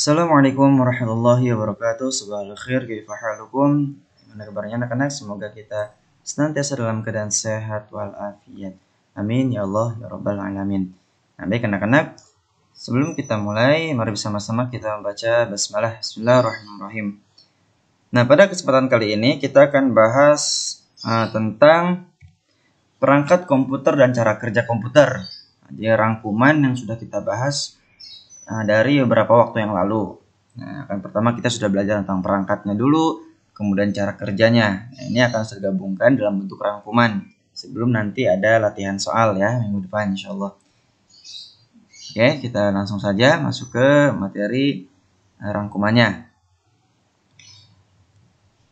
Assalamualaikum warahmatullahi wabarakatuh. Subhanallah khair, kaifa halukum? Gimana kabarnya anak-anak? Semoga kita senantiasa dalam keadaan sehat walafiat. Amin ya Allah ya rabbal alamin. Nah, baik anak-anak, sebelum kita mulai, mari bersama-sama kita membaca basmalah. Bismillahirrahmanirrahim. Nah, pada kesempatan kali ini kita akan bahas tentang perangkat komputer dan cara kerja komputer. Jadi rangkuman yang sudah kita bahas dari beberapa waktu yang lalu. Nah, kan pertama kita sudah belajar tentang perangkatnya dulu, kemudian cara kerjanya. Nah, ini akan saya gabungkan dalam bentuk rangkuman sebelum nanti ada latihan soal ya minggu depan insyaallah. Oke, kita langsung saja masuk ke materi rangkumannya.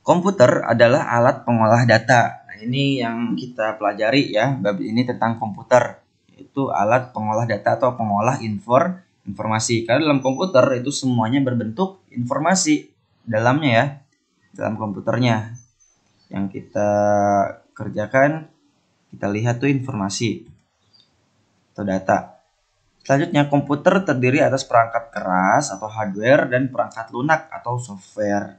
Komputer adalah alat pengolah data. Nah, ini yang kita pelajari ya, bab ini tentang komputer, yaitu alat pengolah data atau pengolah informasi. Karena dalam komputer itu semuanya berbentuk informasi dalamnya ya, dalam komputernya yang kita kerjakan, kita lihat tuh informasi atau data. Selanjutnya, komputer terdiri atas perangkat keras atau hardware dan perangkat lunak atau software.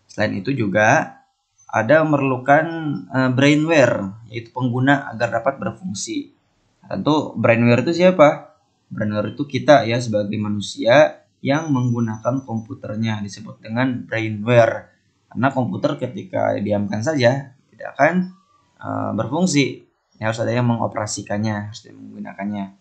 Selain itu juga ada memerlukan brainware, yaitu pengguna agar dapat berfungsi. Tentu brainware itu siapa? Brainware itu kita ya sebagai manusia yang menggunakan komputernya disebut dengan brainware. Karena komputer ketika diamkan saja tidak akan berfungsi. Ya, harus ada yang mengoperasikannya, harus menggunakannya.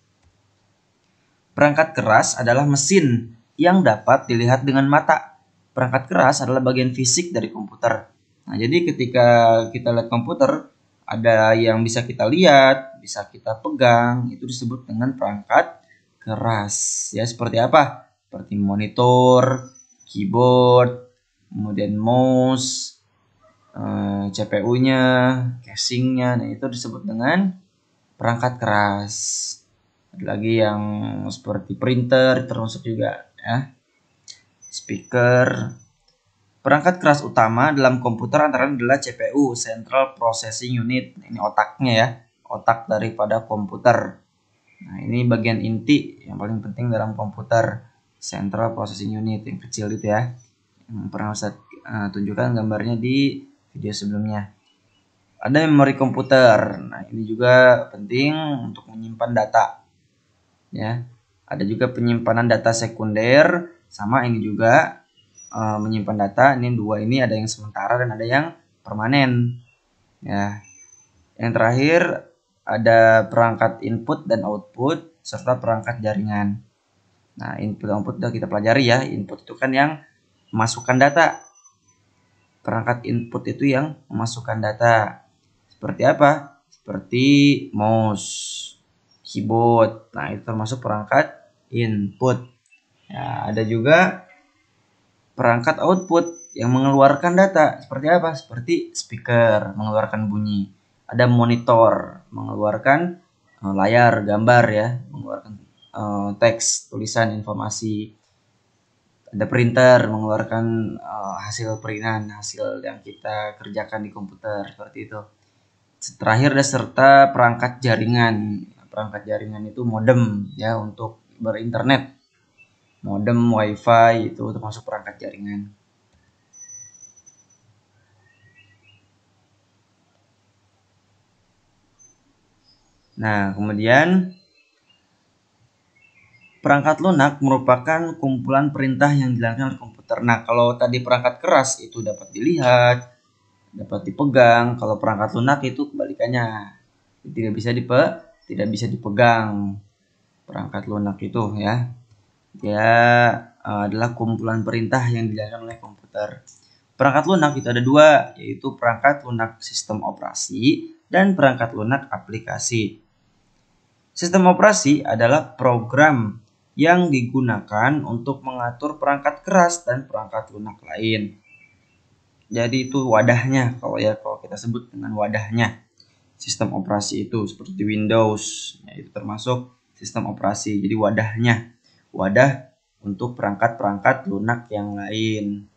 Perangkat keras adalah mesin yang dapat dilihat dengan mata. Perangkat keras adalah bagian fisik dari komputer. Nah, jadi ketika kita lihat komputer, ada yang bisa kita lihat, bisa kita pegang, itu disebut dengan perangkat keras. Ya, seperti apa? Seperti monitor, keyboard, kemudian mouse, CPU-nya, casing-nya. Nah, itu disebut dengan perangkat keras. Ada lagi yang seperti printer termasuk juga ya. Speaker. Perangkat keras utama dalam komputer antara lain adalah CPU, Central Processing Unit. Ini otaknya ya, otak daripada komputer. Nah, ini bagian inti yang paling penting dalam komputer, Central Processing Unit yang kecil itu ya. Yang pernah saya tunjukkan gambarnya di video sebelumnya. Ada memori komputer. Nah, ini juga penting untuk menyimpan data. Ya. Ada juga penyimpanan data sekunder, sama ini juga menyimpan data. Ini dua ini ada yang sementara dan ada yang permanen. Ya. Yang terakhir ada perangkat input dan output serta perangkat jaringan. Nah, input dan output sudah kita pelajari ya. Input itu kan yang memasukkan data. Perangkat input itu yang memasukkan data. Seperti apa? Seperti mouse, keyboard. Nah, itu termasuk perangkat input. Ya, ada juga perangkat output yang mengeluarkan data. Seperti apa? Seperti speaker, mengeluarkan bunyi. Ada monitor, mengeluarkan layar, gambar ya, mengeluarkan teks, tulisan, informasi. Ada printer, mengeluarkan hasil printan, hasil yang kita kerjakan di komputer, seperti itu. Terakhir ada serta perangkat jaringan. Perangkat jaringan itu modem ya untuk berinternet. Modem, wifi itu termasuk perangkat jaringan. Nah, kemudian perangkat lunak merupakan kumpulan perintah yang dijalankan oleh komputer. Nah, kalau tadi perangkat keras itu dapat dilihat, dapat dipegang. Kalau perangkat lunak itu kebalikannya, tidak bisa dipegang. Perangkat lunak itu ya, dia adalah kumpulan perintah yang dijalankan oleh komputer. Perangkat lunak itu ada dua, yaitu perangkat lunak sistem operasi dan perangkat lunak aplikasi. Sistem operasi adalah program yang digunakan untuk mengatur perangkat keras dan perangkat lunak lain. Jadi itu wadahnya, kalau kita sebut dengan wadahnya. Sistem operasi itu seperti Windows, ya, itu termasuk sistem operasi. Jadi wadahnya, wadah untuk perangkat-perangkat lunak yang lain.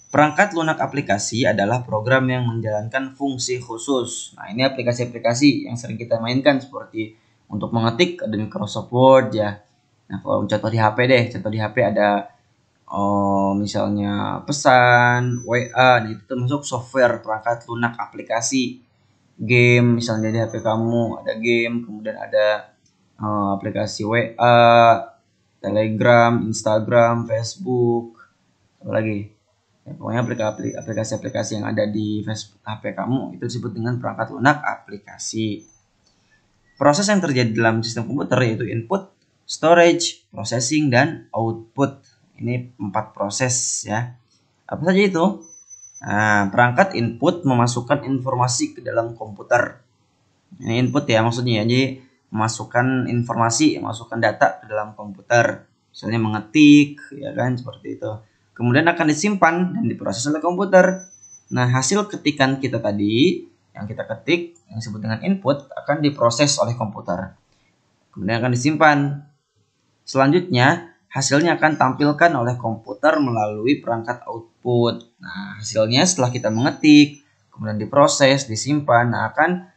Perangkat lunak aplikasi adalah program yang menjalankan fungsi khusus. Nah, ini aplikasi-aplikasi yang sering kita mainkan seperti untuk mengetik ada Microsoft Word ya. Nah, kalau contoh di HP deh, contoh di HP ada misalnya pesan, WA, nah itu termasuk software perangkat lunak aplikasi. Game, misalnya di HP kamu ada game, kemudian ada aplikasi WA, Telegram, Instagram, Facebook, apa lagi? Ya, pokoknya aplikasi-aplikasi yang ada di Facebook, HP kamu itu disebut dengan perangkat lunak aplikasi. Proses yang terjadi dalam sistem komputer yaitu input, storage, processing, dan output. Ini 4 proses ya. Apa saja itu? Nah, perangkat input memasukkan informasi ke dalam komputer. Ini input ya maksudnya ya. Jadi memasukkan informasi, memasukkan data ke dalam komputer. Misalnya mengetik, ya kan seperti itu. Kemudian akan disimpan dan diproses oleh komputer. Nah, hasil ketikan kita tadi yang kita ketik yang disebut dengan input akan diproses oleh komputer. Kemudian akan disimpan. Selanjutnya, hasilnya akan tampilkan oleh komputer melalui perangkat output. Nah, hasilnya setelah kita mengetik, kemudian diproses, disimpan, nah akan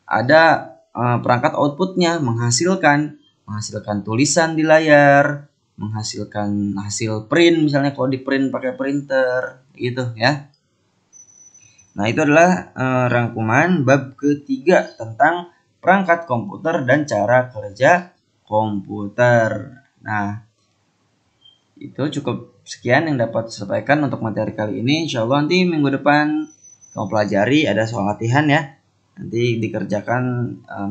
ada perangkat outputnya menghasilkan tulisan di layar, menghasilkan hasil print, misalnya kalau di print pakai printer, gitu ya. Nah, itu adalah rangkuman bab ketiga tentang perangkat komputer dan cara kerja komputer. Nah, itu cukup sekian yang dapat disampaikan untuk materi kali ini. Insya Allah nanti minggu depan kamu pelajari, ada soal latihan ya. Nanti dikerjakan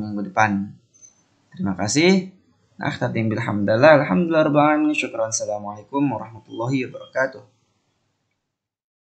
minggu depan. Terima kasih. Nah, tatim bilhamdalillah. Alhamdulillah rabbil alamin. Syukran. Assalamualaikum warahmatullahi wabarakatuh.